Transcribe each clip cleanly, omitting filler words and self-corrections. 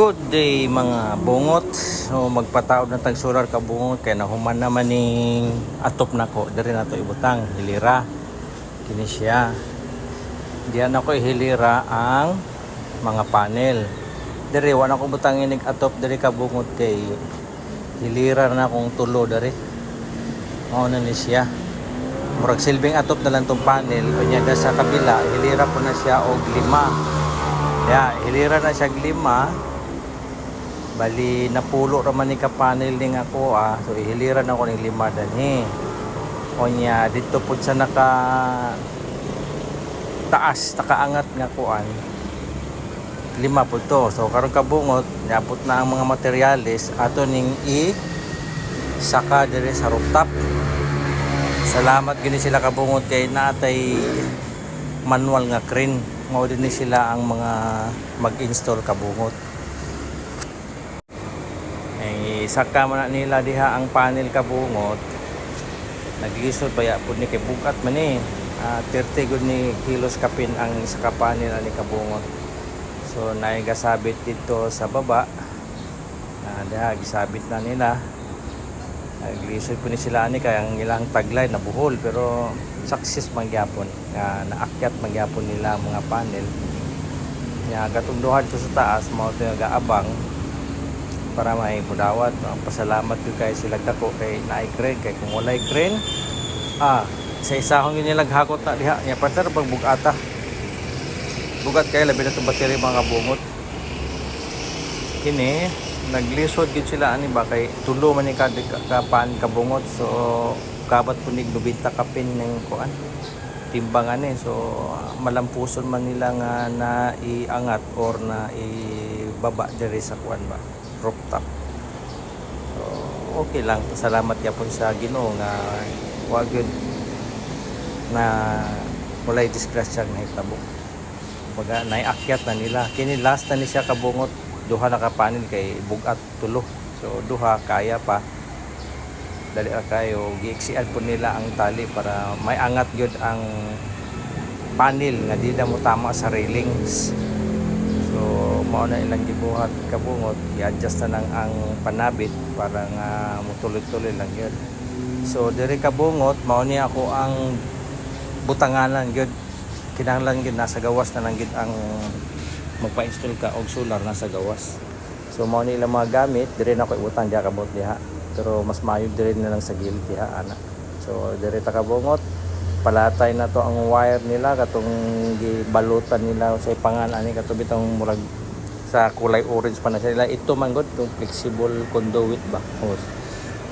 Good day mga bungot. So magpataod na tag solar ka bungot kay nahuman naman ning atop nako diri nato ibutang hilira kini siya. Diyan ako ihilira ang mga panel. Diri wala ko butang inig atop diri ka bungot kay hilira na akong tulo diri. Mao na ni siya. Murag silbing atop na lang tong panel kunya sa kabila hilira ko na siya og 5. Ya, hilira na siya 5. Bali napulo raman ni ka panel ning ako so ihiliran ako ning 5 danhi. Onya dito pud sa naka taas nakaangat nga kuan 5 pud to. So karon kabungot niabot na ang mga materyales ato ning saka diri sa rooftop. Salamat gini sila kabungot kay natay manual nga crane. Mao din sila ang mga mag-install kabungot. Saka man nila diha ang panel kabungot. Naglisod baya pud ni kay bukat man ni 30 gud ni kilos kapin ang saka panel ani kabungot. So naay gasabit dito sa baba. Diha gisabit na nila. Naglisod pud ni sila ani kay ang ilang taglay nabuhol pero success man gyapon nga naakyat man gyapon nila ang mga panel. Nya gatunduhan to sa taas mao to gaabang para may pudawat. Pasalamat ko kay sila dako kay naay crane kay kung walay crane sa isahon yun nilang hakot na diha nya partner pag bugata bugat kay labi na itong battery mga bungot kini naglisod gid sila ani ba kay tulo man ni kapan kabungot so kabat punig 90 kapin ning kuan timbangan so malampuson man nila nga na iangat or na ibaba diri sa kuan ba rooftop. So, okay lang. Salamat yapon sa Ginoo nga wa gyud na walay disgrasya nga hitabo. Kumbaga naiakyat na nila. Kini last na ni siya kabungot. Duha na ka panel kay bugat tulo. So duha kaya pa. Dali ra kayo gi-exian po nila ang tali para may angat gyud ang panel nga di na mo tama sa railings. Mao na ilang gibuhat kabungot i-adjust na lang ang panabit para nga mutuloy-tuloy lang yun. So diri kabungot mao ni ako ang butanganan gyud kinahanglan gyud nasa gawas na lang gyud ang magpa-install ka og solar nasa gawas. So mao ni ilang mga gamit diri na ko ibutang diha kabungot diha pero mas maayo diri na lang sa gilid diha ana. So diri ta kabungot palatay na to ang wire nila katong gibalutan nila sa ipangan ani katubi tong murag sa kulay orange pa na sila. Ito man gud tong flexible conduit ba.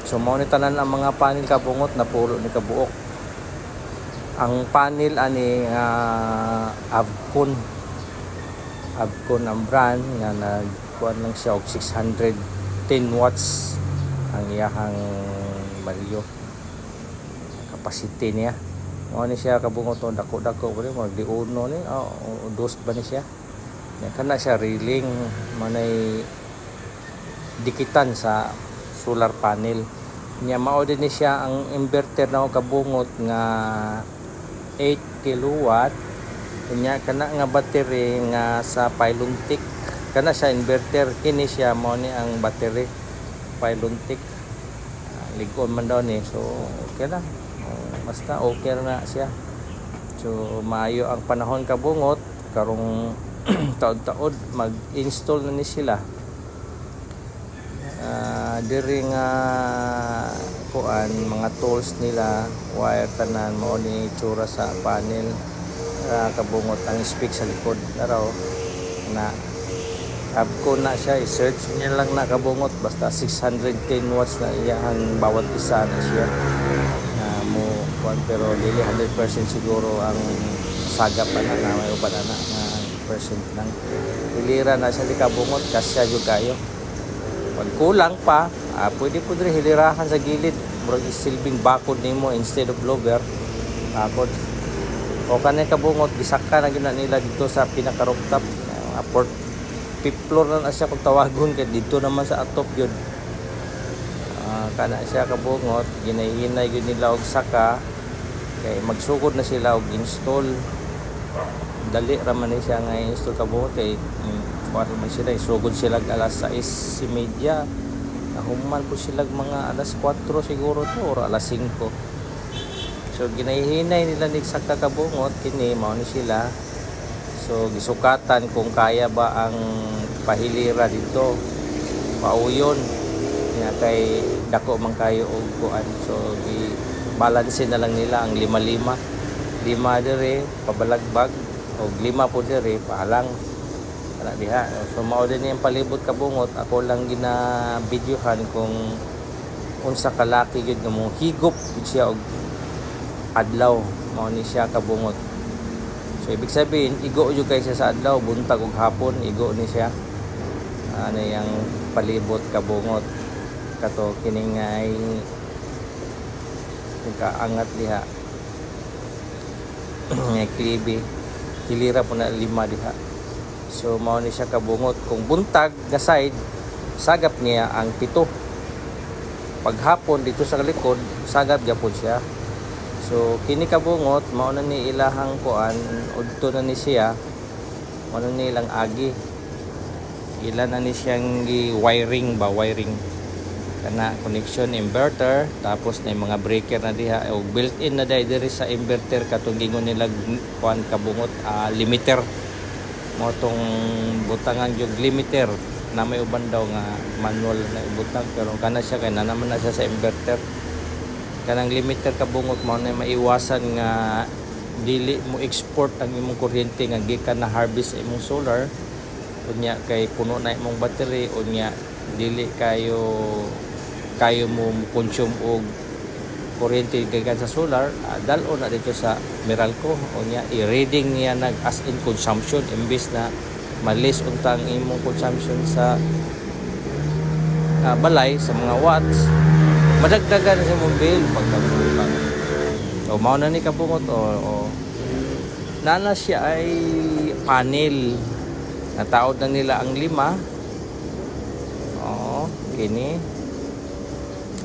So mao ni tanan ang mga panel kabungot na pulo ni kabuok. Ang panel ani Avcon ang brand nga nagkuan lang siya og 610 watts ang iyahang balyo capacity niya. Mao ni siya kabungot to dako-dako ba mo di uno ni dos ba ni siya. Yan kana siya railing manay dikitan sa solar panel. Nya mao din ni siya ang inverter na kabungot nga 8 kilowatt. Nya kana nga battery nga sa pylon-tik kana siya inverter kini siya mao ni ang battery pylon-tik. Ligon man daw ni so okay lang. Basta okay na siya. So maayo ang panahon kabungot karong taod-taod mag-install na ni sila. Diri nga kuan mga tools nila wire tanan mao ni tsura sa panel kabungot ang speak sa likod araw na ko na siya i-search niya lang na kabungot basta 610 watts na iyang bawat isa na siya mo kuan pero dili 100% siguro ang saga pa na may uban na percent lang. Hilira na siya di kabungot kasya jud kayo. Pag kulang pa, pwede po rin hilirahan sa gilid. Murag silbing bakod nimo instead of blower. Bakod. O kanay kabungot gisaka na gina nila dito sa pinaka rooftop. Fifth floor na siya kung tawagon kay dito naman sa atop yun. Kana siya kabungot ginay-hinay gyud nila og saka kay magsugod na sila og install. Dali raman ni siya nga install kabungot kay kuan man sila isugod sila alas 6:30. Nahuman po sila mga alas 4 siguro to or alas 5. So ginahihinay nila ni sa kakabungot kini mao ni sila. So gisukatan kung kaya ba ang pahilira dito. Pauyon niya kay dako man kayo og kuan. So gi-balance na lang nila ang 5-5. 5 dire pabalagbag o 5 po dire paalang. Ana diha. So mao din yung palibot kabungot. Ako lang gina-videohan kung unsa kalaki gyud nga mo higop gid siya og adlaw mao ni siya kabungot. So ibig sabihin igo jud kay siya sa adlaw, buntag ug hapon igo ni siya. Ano yang palibot kabungot kato kining ay kaangat diha. Ngay klibi kilira po na 5 diha. So mao ni siya kabungot. Kung buntag nga side sagap niya ang 7. Paghapon dito sa likod sagap gyapon siya. So kini kabungot mao na ni ilahang kuan udto na ni siya. Mao na ni ilang agi. Ilan na ni siyang wiring kana connection inverter tapos na yung mga breaker na diha o built-in na diri sa inverter katong gingon nila kuan kabungot limiter. Mo tong butangan yung limiter na may uban daw nga manual na ibutang pero kana siya kay naman na siya sa inverter. Kanang limiter kabungot mo na maiwasan nga dili mo export ang imong kuryente nga gikan na harvest imong solar unya kay puno na imong battery unya dili kayo mo consume og kuryente gikan sa solar dal-o na dito sa Meralco unya i-reading niya nag as in consumption imbes na malis untang imong consumption sa balay sa mga watts madagdagan sa imong bill pagkabulan. O mao na ni kabungot o nana siya ay panel nataod na nila ang 5. Kini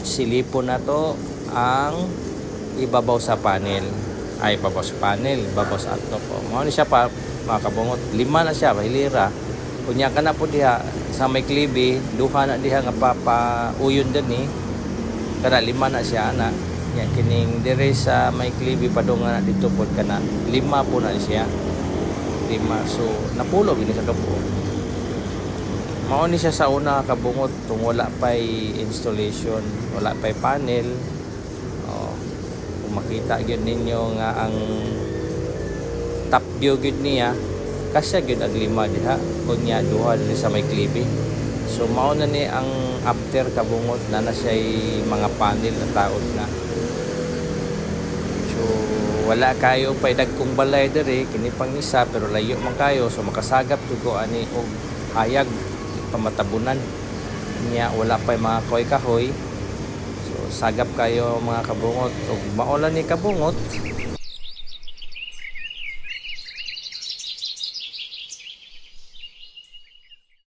silipon na to ang ibabaw sa panel ay ibabaw sa panel ibabaw sa ato po mao ni siya pa mga kabungot 5 na siya hilira kunya ka na po diha sa may klibi duha na diha nga uyon din ni kana 5 na siya ana nya kining dire sa may klibi padungan na dito pod kana 5 po na siya 5 so napulo gini sa kabuo mao ni siya sa una kabungot tung wala pay installation wala pay panel. Kung makita gyud ninyo nga ang top view gyud niya kasya gyud ang 5 diha kunya duha dinhi sa may klibi. So mao na ni ang after kabungot na siya mga panel na taod na. So wala kayo pay dagkong balay diri kini pang isa pero layo man kayo so makasagap jud ko ani og hayag pamatabunan niya wala pa mga kahoy-kahoy so sagap kayo mga kabungot ug maola ni kabungot